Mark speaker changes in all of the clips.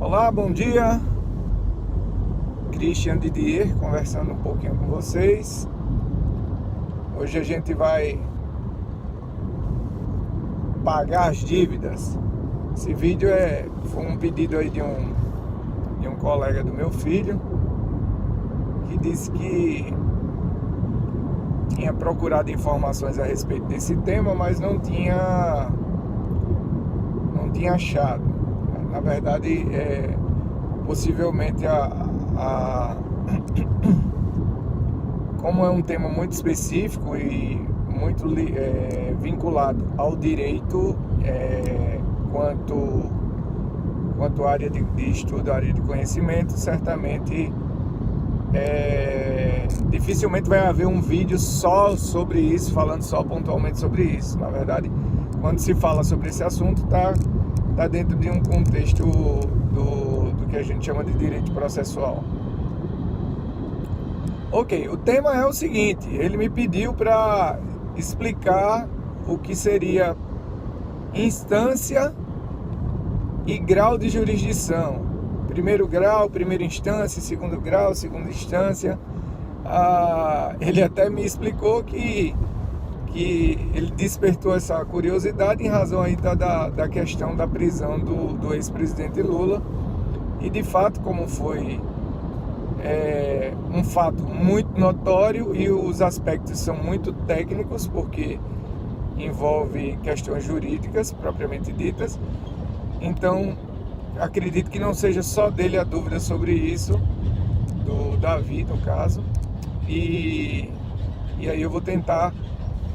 Speaker 1: Olá, bom dia. Christian Didier conversando um pouquinho com vocês. Hoje a gente vai pagar as dívidas. Esse vídeo foi um pedido aí de um colega do meu filho, que disse que tinha procurado informações a respeito desse tema, mas não tinha achado. Na verdade, possivelmente como é um tema muito específico e muito vinculado ao direito, quanto à área de estudo, área de conhecimento, certamente dificilmente vai haver um vídeo só sobre isso, falando só pontualmente sobre isso. Na verdade, quando se fala sobre esse assunto, está dentro de um contexto do que a gente chama de direito processual. Ok, o tema é o seguinte: ele me pediu para explicar o que seria instância e grau de jurisdição. Primeiro grau, primeira instância, segundo grau, segunda instância. Ele até me explicou que ele despertou essa curiosidade em razão aí da questão da prisão do ex-presidente Lula. E de fato, como foi um fato muito notório e os aspectos são muito técnicos, porque envolve questões jurídicas propriamente ditas, então acredito que não seja só dele a dúvida sobre isso, do Davi no caso, e aí eu vou tentar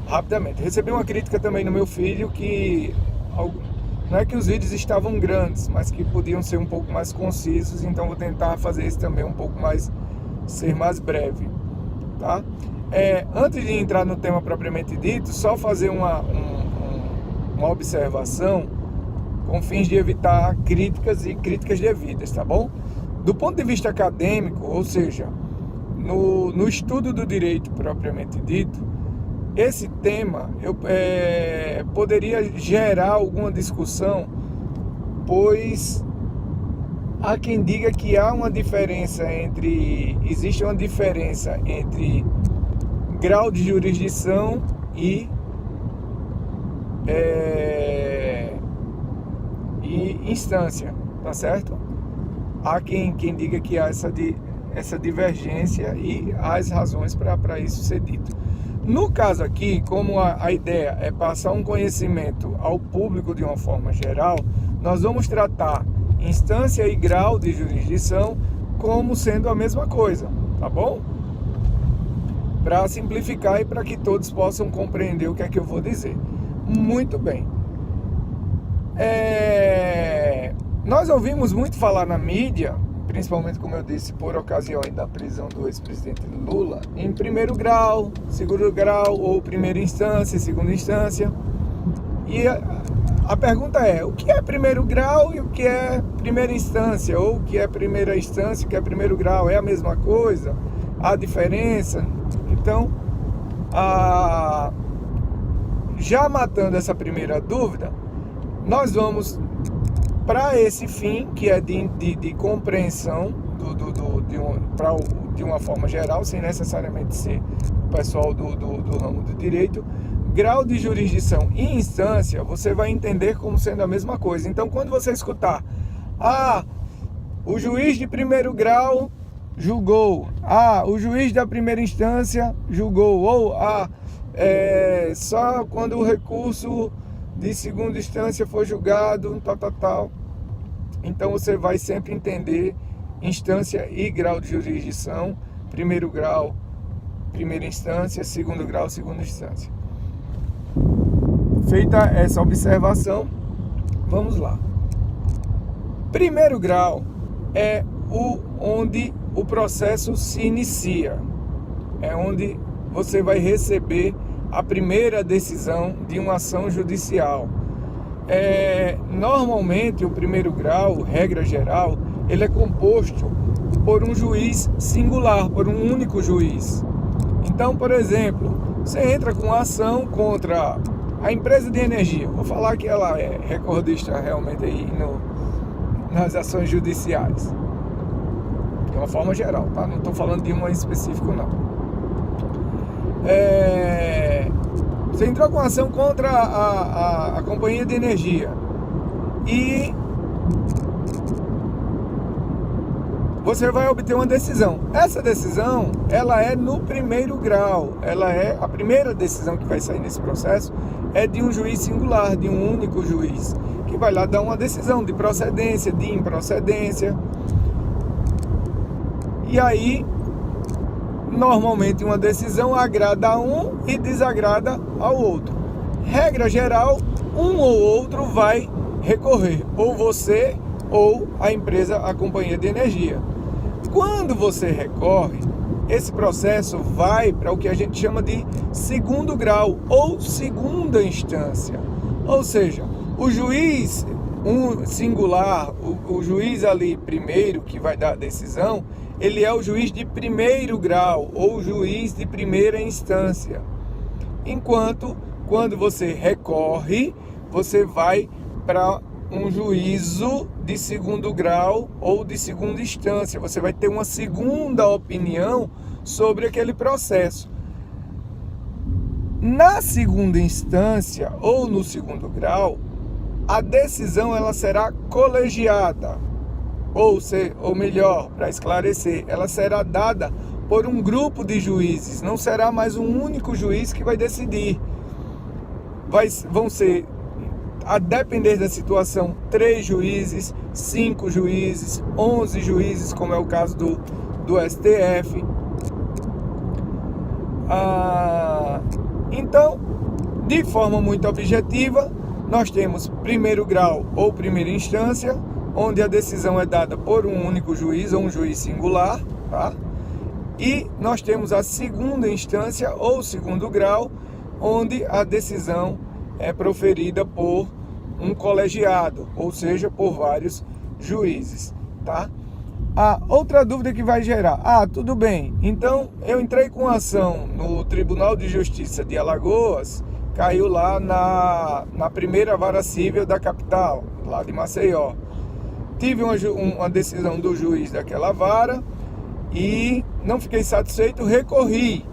Speaker 1: rapidamente. Recebi uma crítica também no meu filho que não é que os vídeos estavam grandes, mas que podiam ser um pouco mais concisos, então vou tentar fazer isso também ser mais breve, tá? Antes de entrar no tema propriamente dito, só fazer uma observação com fins de evitar críticas e críticas devidas, tá bom? Do ponto de vista acadêmico, ou seja, no estudo do direito propriamente dito, esse tema poderia gerar alguma discussão, pois há quem diga que existe uma diferença entre grau de jurisdição e instância, tá certo? Há quem diga que há essa divergência e há as razões para isso ser dito. No caso aqui, como a ideia é passar um conhecimento ao público de uma forma geral, nós vamos tratar instância e grau de jurisdição como sendo a mesma coisa, tá bom? Para simplificar e para que todos possam compreender o que é que eu vou dizer. Muito bem. Nós ouvimos muito falar na mídia, principalmente, como eu disse, por ocasião da prisão do ex-presidente Lula, em primeiro grau, segundo grau, ou primeira instância, segunda instância. E a pergunta é: o que é primeiro grau e o que é primeira instância? Ou o que é primeira instância e o que é primeiro grau? É a mesma coisa? Há diferença? Então, já matando essa primeira dúvida, nós vamos para esse fim, que é de compreensão de uma forma geral, sem necessariamente ser o pessoal do ramo do direito. Grau de jurisdição e instância, você vai entender como sendo a mesma coisa. Então, quando você escutar: o juiz de primeiro grau julgou, o juiz da primeira instância julgou, ou só quando o recurso de segunda instância foi julgado, tal. Então você vai sempre entender instância e grau de jurisdição: primeiro grau, primeira instância; segundo grau, segunda instância. Feita essa observação, vamos lá. Primeiro grau é onde o processo se inicia, é onde você vai receber a primeira decisão de uma ação judicial. Normalmente o primeiro grau, regra geral, ele é composto por um juiz singular, por um único juiz. Então, por exemplo, você entra com uma ação contra a empresa de energia. Vou falar que ela é recordista realmente aí nas ações judiciais. De uma forma geral, tá? Não estou falando de uma em específico, não. Você entrou com ação contra a companhia de energia e você vai obter uma decisão. Essa decisão, ela é no primeiro grau. Ela é a primeira decisão que vai sair nesse processo, é de um juiz singular, de um único juiz, que vai lá dar uma decisão de procedência, de improcedência. E aí, normalmente uma decisão agrada a um e desagrada ao outro. Regra geral, um ou outro vai recorrer, ou você ou a empresa, a companhia de energia. Quando você recorre, esse processo vai para o que a gente chama de segundo grau ou segunda instância. Ou seja, o juiz singular, o juiz ali primeiro que vai dar a decisão, ele é o juiz de primeiro grau ou juiz de primeira instância. Enquanto, quando você recorre, você vai para um juízo de segundo grau ou de segunda instância. Você vai ter uma segunda opinião sobre aquele processo. Na segunda instância ou no segundo grau, a decisão ela será colegiada. Ou melhor, para esclarecer, ela será dada por um grupo de juízes. Não será mais um único juiz que vai decidir. Vão ser, a depender da situação, 3 juízes, 5 juízes, 11 juízes, como é o caso do STF. Então, de forma muito objetiva, nós temos primeiro grau ou primeira instância, onde a decisão é dada por um único juiz ou um juiz singular, tá? E nós temos a segunda instância ou segundo grau, onde a decisão é proferida por um colegiado, ou seja, por vários juízes, tá? A outra dúvida que vai gerar, tudo bem, então eu entrei com ação no Tribunal de Justiça de Alagoas, caiu lá na primeira vara civil da capital, lá de Maceió. Tive uma decisão do juiz daquela vara e não fiquei satisfeito, recorri.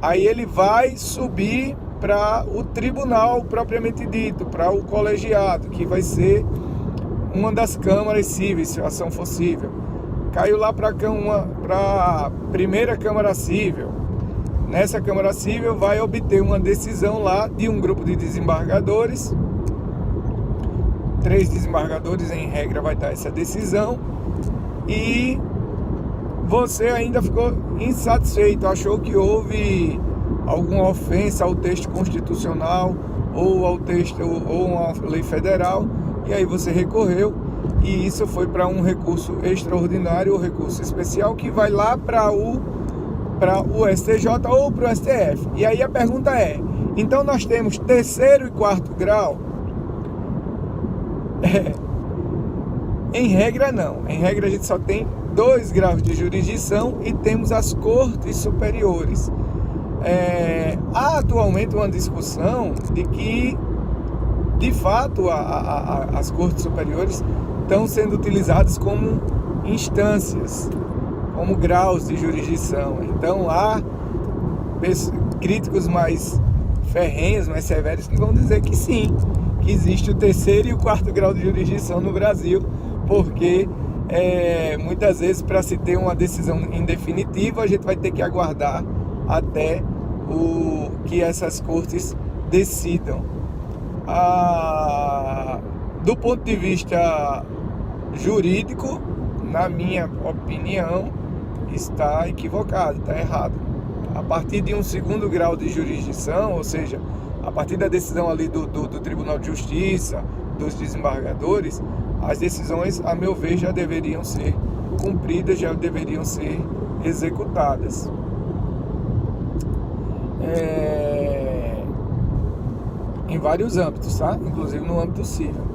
Speaker 1: Aí ele vai subir para o tribunal propriamente dito, para o colegiado, que vai ser uma das câmaras cíveis, se a ação for cível. Caiu lá para a primeira Câmara Cível. Nessa Câmara Cível vai obter uma decisão lá de um grupo de desembargadores. 3 desembargadores em regra vai dar essa decisão. E você ainda ficou insatisfeito, achou que houve alguma ofensa ao texto constitucional ou ao texto ou uma lei federal, e aí você recorreu, e isso foi para um recurso extraordinário ou recurso especial que vai lá para o STJ ou para o STF. E aí a pergunta é, então nós temos terceiro e quarto grau? Em regra não, em regra a gente só tem 2 graus de jurisdição e temos as cortes superiores. Há atualmente uma discussão de que, de fato, as cortes superiores estão sendo utilizadas como instâncias, como graus de jurisdição. Então há críticos mais ferrenhos, mais severos, que vão dizer que sim, que existe o terceiro e o quarto grau de jurisdição no Brasil, porque muitas vezes, para se ter uma decisão em definitivo, a gente vai ter que aguardar até que essas cortes decidam. Do ponto de vista jurídico, na minha opinião, está equivocado, está errado. A partir de um segundo grau de jurisdição, ou seja, a partir da decisão ali do Tribunal de Justiça, dos desembargadores, as decisões, a meu ver, já deveriam ser cumpridas, já deveriam ser executadas. Em vários âmbitos, tá? Inclusive no âmbito civil.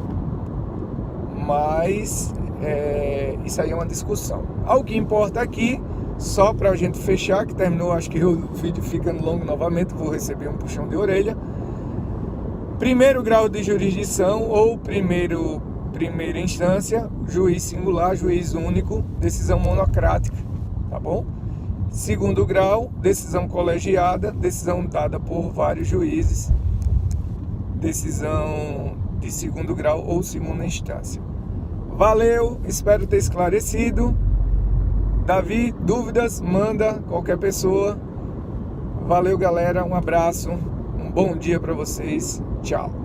Speaker 1: Mas isso aí é uma discussão. O que importa aqui, só para a gente fechar, que terminou, acho que o vídeo ficando longo novamente, vou receber um puxão de orelha. Primeiro grau de jurisdição ou primeira primeira instância, juiz singular, juiz único, decisão monocrática, tá bom? Segundo grau, decisão colegiada, decisão dada por vários juízes, decisão de segundo grau ou segunda instância. Valeu, espero ter esclarecido. Davi, dúvidas, manda qualquer pessoa. Valeu, galera, um abraço, um bom dia para vocês, tchau.